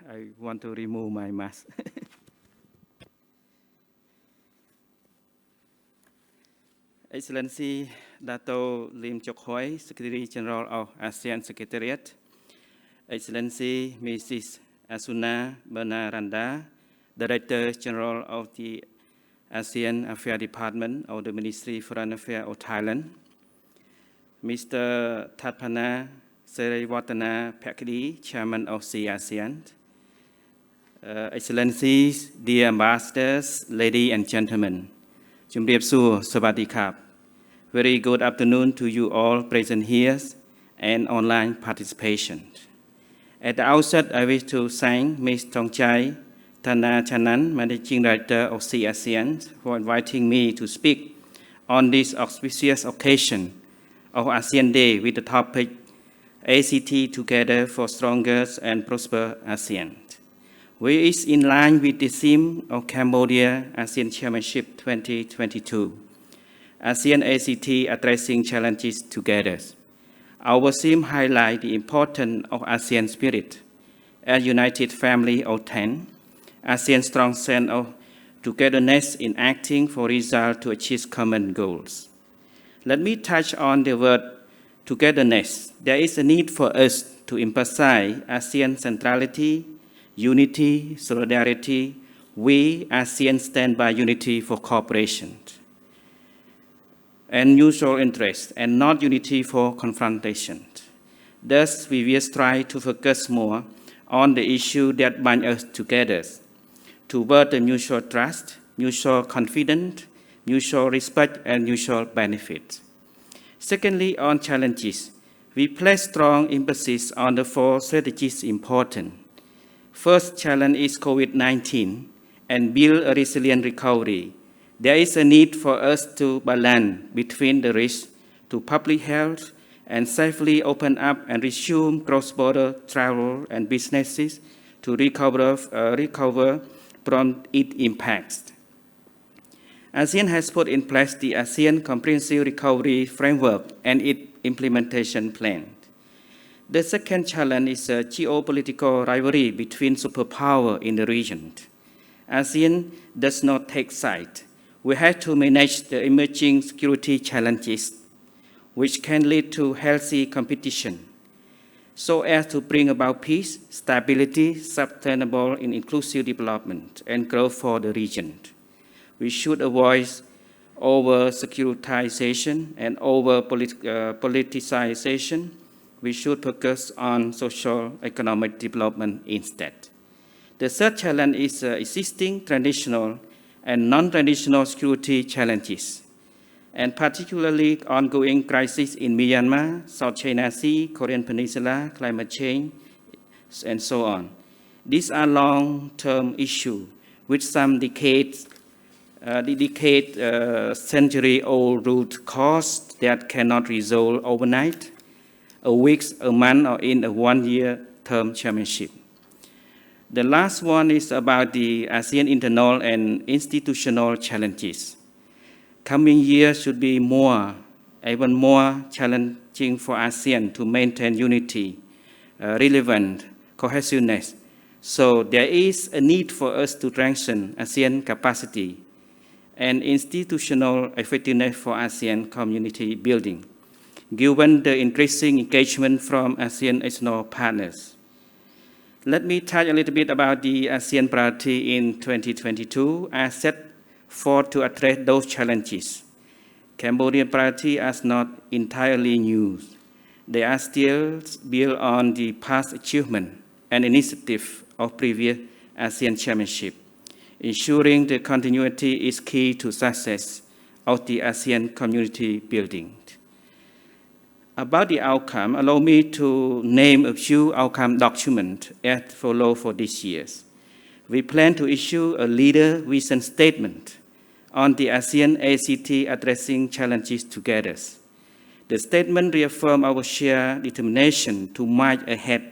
I want to remove my mask. Excellency Dato Lim Chok Hoi, Secretary General of ASEAN Secretariat, Excellency Mrs. Asuna Bernaranda, Director General of the ASEAN Affairs Department of the Ministry of Foreign Affairs of Thailand, Mr. Thatpana Seriwatana Phakdi, Chairman of ASEAN, Excellencies, dear ambassadors, ladies and gentlemen, Chumriep Su, Savadikap. Very good afternoon to you all present here and online participation. At the outset, I wish to thank Ms. Tongchai Thanachanan, Managing Director of ASEAN, for inviting me to speak on this auspicious occasion of ASEAN Day with the topic A.C.T. Together for Stronger and Prosperous ASEAN, which is in line with the theme of Cambodia ASEAN Chairmanship 2022, ASEAN A.C.T. Addressing Challenges Together. Our theme highlights the importance of ASEAN spirit, a united family of 10, ASEAN strong sense of togetherness in acting for results to achieve common goals. Let me touch on the word togetherness. There is a need for us to emphasize ASEAN centrality, unity, solidarity. We, ASEAN, stand by unity for cooperation and mutual interest, and not unity for confrontation. Thus, we will try to focus more on the issue that bind us together, toward the mutual trust, mutual confidence, mutual respect, and mutual benefit. Secondly, on challenges, we place strong emphasis on the 4 strategies important. First challenge is COVID-19 and build a resilient recovery. There is a need for us to balance between the risk to public health and safely open up and resume cross-border travel and businesses to recover from its impacts. ASEAN has put in place the ASEAN Comprehensive Recovery Framework and its implementation plan. The second challenge is a geopolitical rivalry between superpowers in the region. ASEAN does not take sides. We have to manage the emerging security challenges, which can lead to healthy competition, so as to bring about peace, stability, sustainable and inclusive development, and growth for the region. We should avoid over-securitization and over-politicization. We should focus on social-economic development instead. The third challenge is existing traditional and non-traditional security challenges, and particularly ongoing crises in Myanmar, South China Sea, Korean Peninsula, climate change, and so on. These are long-term issues with some century-old root cause that cannot resolve overnight, a week, a month, or in a one-year term chairmanship. The last one is about the ASEAN internal and institutional challenges. Coming years should be even more challenging for ASEAN to maintain unity, relevant, cohesiveness. So there is a need for us to strengthen ASEAN capacity and institutional effectiveness for ASEAN community building, given the increasing engagement from ASEAN external partners. Let me touch a little bit about the ASEAN priority in 2022 as set forth to address those challenges. Cambodian priorities are not entirely new. They are still built on the past achievement and initiative of previous ASEAN chairmanship. Ensuring the continuity is key to success of the ASEAN community building. About the outcome, allow me to name a few outcome documents as follow for this year. We plan to issue a leader vision statement on the ASEAN A.C.T. addressing challenges together. The statement reaffirms our shared determination to march ahead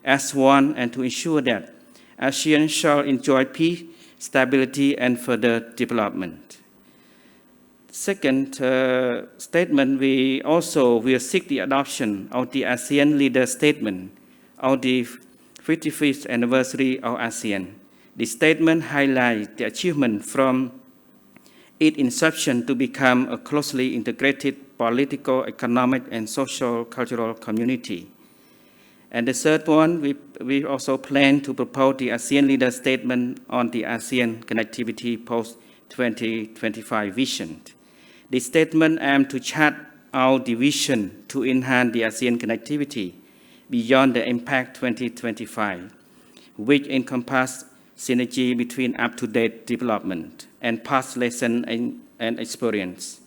as one and to ensure that ASEAN shall enjoy peace, stability, and further development. Second statement, we also will seek the adoption of the ASEAN leader statement of the 55th anniversary of ASEAN. The statement highlights the achievement from its inception to become a closely integrated political, economic, and social cultural community. And the third one, we also plan to propose the ASEAN Leader Statement on the ASEAN Connectivity Post-2025 Vision. The statement aims to chart out the vision to enhance the ASEAN connectivity beyond the Impact 2025, which encompasses synergy between up-to-date development and past lessons and experience.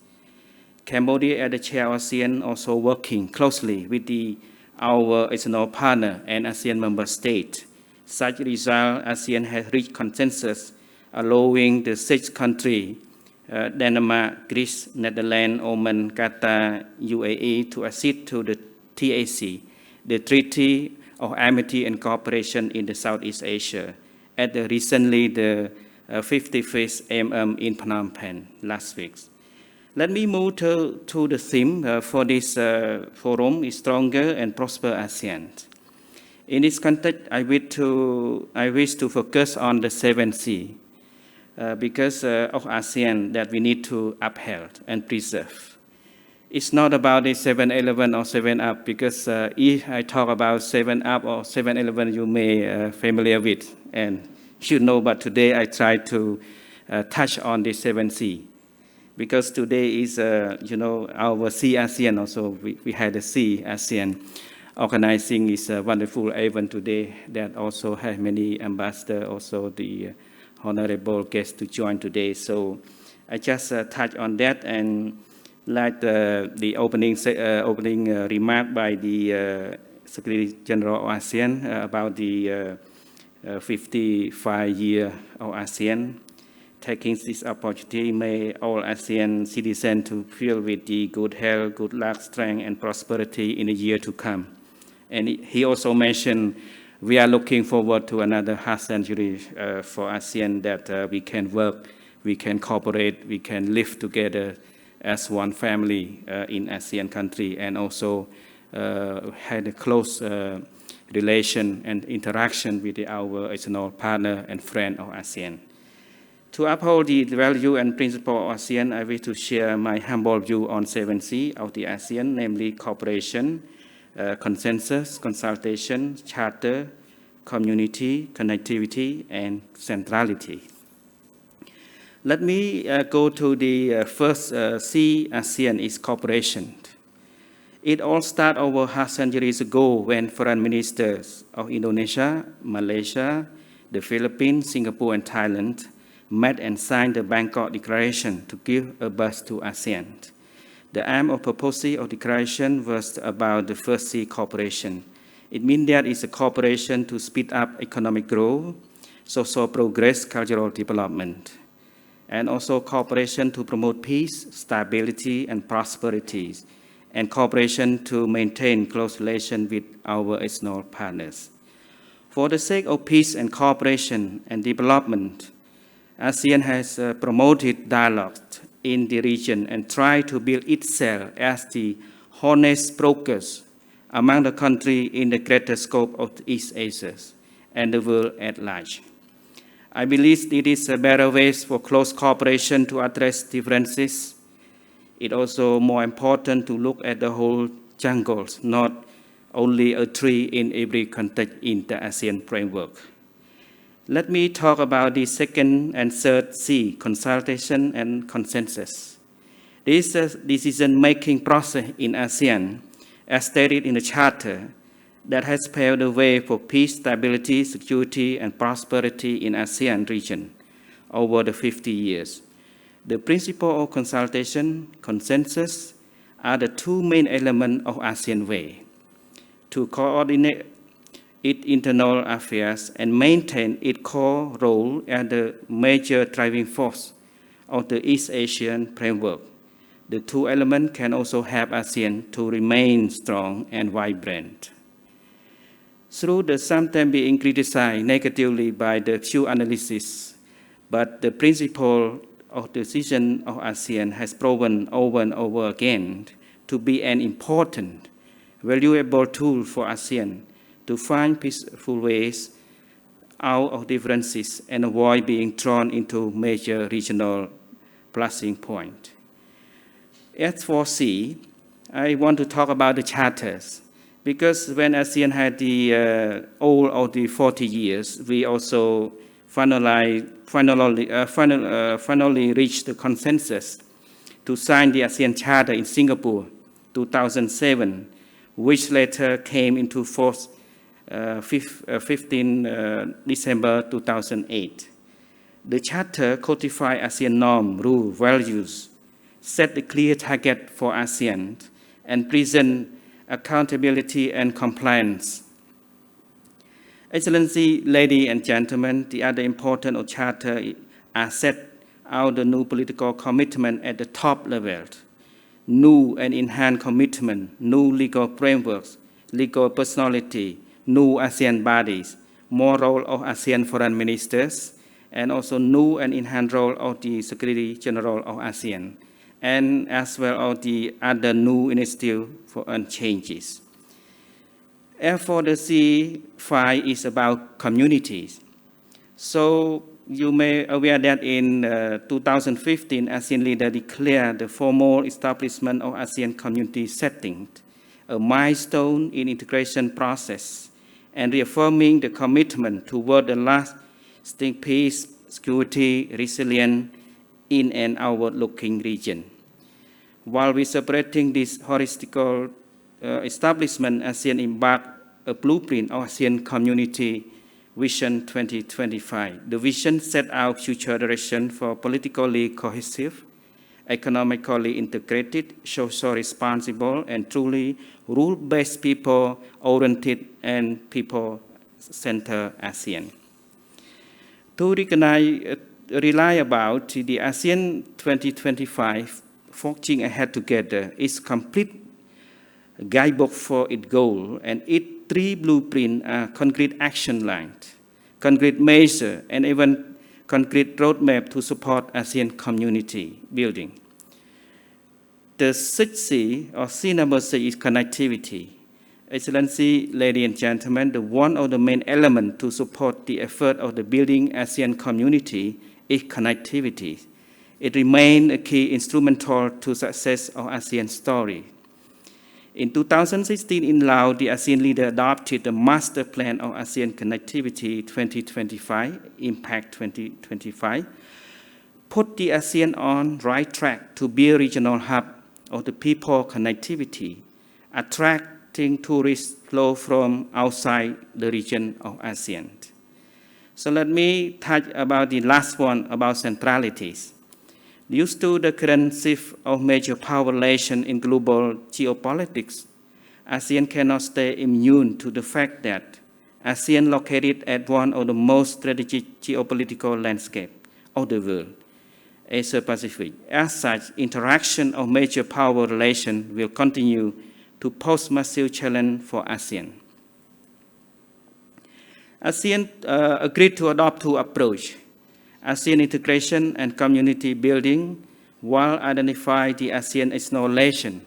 Cambodia, as the chair of ASEAN, also working closely with our external partner and ASEAN member state. Such result, ASEAN has reached consensus, allowing the 6 countries, Denmark, Greece, Netherlands, Oman, Qatar, UAE, to accede to the TAC, the Treaty of Amity and Cooperation in the Southeast Asia, at recently the 55th in Phnom Penh last week. Let me move to the theme for this forum, is Stronger and Prosper ASEAN. In this context, I wish to focus on the 7C, because of ASEAN that we need to uphold and preserve. It's not about the 7-Eleven or 7-Up, because if I talk about 7-Up or 7-Eleven, you may familiar with and should know, but today I try to touch on the 7C. Because today is, our C ASEAN also, we had the C ASEAN organizing is a wonderful event today that also has many ambassadors, also the honorable guests to join today. So I just touch on that, and like the opening remark by the Secretary General of ASEAN about the 55 year of ASEAN. Taking this opportunity, may all ASEAN citizens to feel with the good health, good luck, strength, and prosperity in the year to come. And he also mentioned we are looking forward to another half century for ASEAN, that we can work, we can cooperate, we can live together as one family in ASEAN country, and also had a close relation and interaction with our external partner and friend of ASEAN. To uphold the value and principle of ASEAN, I wish to share my humble view on 7C of the ASEAN, namely cooperation, consensus, consultation, charter, community, connectivity, and centrality. Let me go to the first C ASEAN is cooperation. It all started over half centuries ago when foreign ministers of Indonesia, Malaysia, the Philippines, Singapore, and Thailand met and signed the Bangkok Declaration to give a birth to ASEAN. The aim of proposal of declaration was about the first C cooperation. It means that it's a cooperation to speed up economic growth, social progress, cultural development, and also cooperation to promote peace, stability, and prosperity, and cooperation to maintain close relations with our external partners. For the sake of peace and cooperation and development, ASEAN has promoted dialogue in the region and tried to build itself as the honest brokers among the countries in the greater scope of East Asia and the world at large. I believe it is a better way for close cooperation to address differences. It's also more important to look at the whole jungle, not only a tree in every context in the ASEAN framework. Let me talk about the second and third C, consultation and consensus. This decision-making process in ASEAN, as stated in the Charter, that has paved the way for peace, stability, security, and prosperity in ASEAN region over the 50 years. The principle of consultation, consensus, are the two main elements of ASEAN way to coordinate its internal affairs and maintain its core role as the major driving force of the East Asian framework. The two elements can also help ASEAN to remain strong and vibrant. Through the sometimes being criticized negatively by the few analysts, but the principle of decision of ASEAN has proven over and over again to be an important, valuable tool for ASEAN to find peaceful ways out of differences and avoid being drawn into major regional clashing points. As for C, I want to talk about the charters, because when ASEAN had the all of the 40 years, we also finally reached the consensus to sign the ASEAN Charter in Singapore, 2007, which later came into force 15 December 2008. The Charter codified ASEAN norms, rules, values, set a clear target for ASEAN, and present accountability and compliance. Excellency, ladies and gentlemen, the other important of Charter are set out the new political commitment at the top level, new and enhanced commitment, new legal frameworks, legal personality, new ASEAN bodies, more role of ASEAN foreign ministers, and also new and enhanced role of the Secretary General of ASEAN, and as well as the other new initiatives and changes. As for the C5 is about communities. So you may aware that in 2015, ASEAN leader declared the formal establishment of ASEAN community setting, a milestone in integration process, and reaffirming the commitment toward the lasting peace, security, resilience in an outward-looking region. While we celebrating this holistical establishment, ASEAN embarked a blueprint of ASEAN Community Vision 2025. The vision set out future direction for politically cohesive, economically integrated, socially responsible, and truly rule-based, people-oriented, and people-centered ASEAN. To rely about the ASEAN 2025 forging ahead together is complete guidebook for its goal, and its 3 blueprints are concrete action lines, concrete measures, and even concrete roadmap to support ASEAN community building. The 6C, or C number 6, is connectivity. Excellency, ladies and gentlemen, one of the main elements to support the effort of the building ASEAN community is connectivity. It remains a key instrumental to success of ASEAN story. In 2016 in Laos, the ASEAN leader adopted the Master Plan of ASEAN Connectivity 2025, Impact 2025, put the ASEAN on right track to be a regional hub of the people connectivity, attracting tourist flow from outside the region of ASEAN. So let me touch about the last one, about centralities. Due to the current shift of major power relations in global geopolitics, ASEAN cannot stay immune to the fact that ASEAN located at one of the most strategic geopolitical landscapes of the world, Asia Pacific. As such, interaction of major power relations will continue to pose massive challenge for ASEAN. ASEAN agreed to adopt 2 approaches: ASEAN integration and community building, while identify the ASEAN isolation,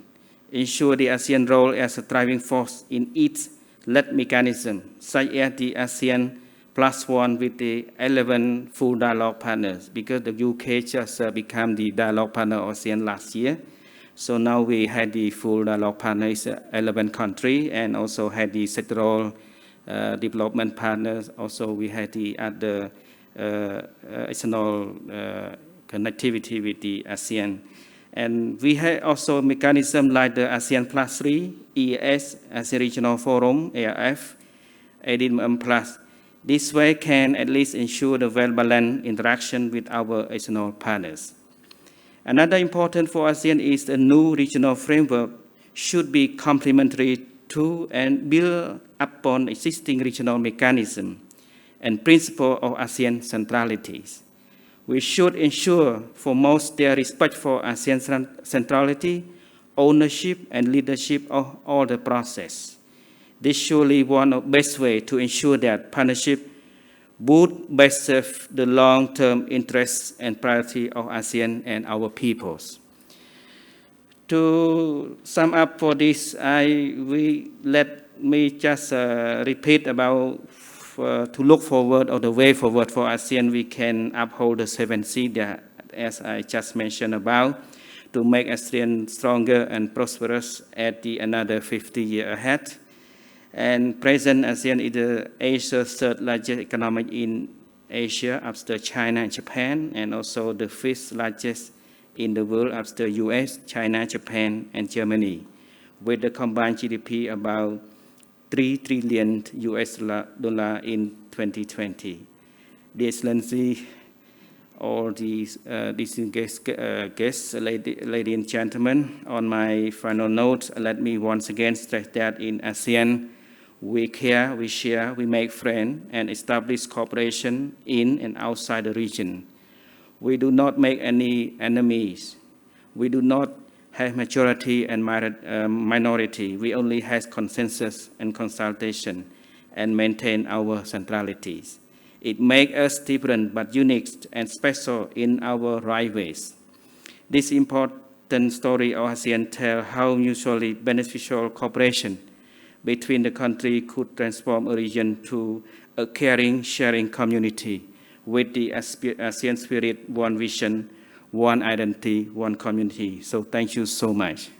ensure the ASEAN role as a driving force in its led mechanism, such as the ASEAN +1 with the 11 full dialogue partners, because the UK just became the dialogue partner of ASEAN last year. So now we had the full dialogue partners, 11 countries, and also had the sectoral development partners. Also we had the other external connectivity with the ASEAN. And we have also mechanisms like the ASEAN +3, EAS, ASEAN Regional Forum, ARF, ADM+. This way can at least ensure the well-balanced interaction with our external partners. Another important for ASEAN is the new regional framework should be complementary to and build upon existing regional mechanisms and principle of ASEAN centralities. We should ensure foremost their respect for ASEAN centrality, ownership, and leadership of all the process. This is surely one of the best ways to ensure that partnership would best serve the long-term interests and priority of ASEAN and our peoples. To sum up for this, let me just repeat about to look forward or the way forward for ASEAN. We can uphold the 7C that, as I just mentioned about, to make ASEAN stronger and prosperous at the another 50 years ahead. And present ASEAN is the Asia's third largest economy in Asia after China and Japan, and also the fifth largest in the world after US, China, Japan, and Germany, with a combined GDP about $3 trillion in 2020. The Excellency, or the distinguished guests, ladies and gentlemen, on my final note, let me once again stress that in ASEAN, we care, we share, we make friends, and establish cooperation in and outside the region. We do not make any enemies. We do not have majority and minority. We only have consensus and consultation and maintain our centralities. It makes us different but unique and special in our right ways. This important story of ASEAN tells how mutually beneficial cooperation between the countries could transform a region to a caring, sharing community with the ASEAN spirit, one vision, one identity, one community. So thank you so much.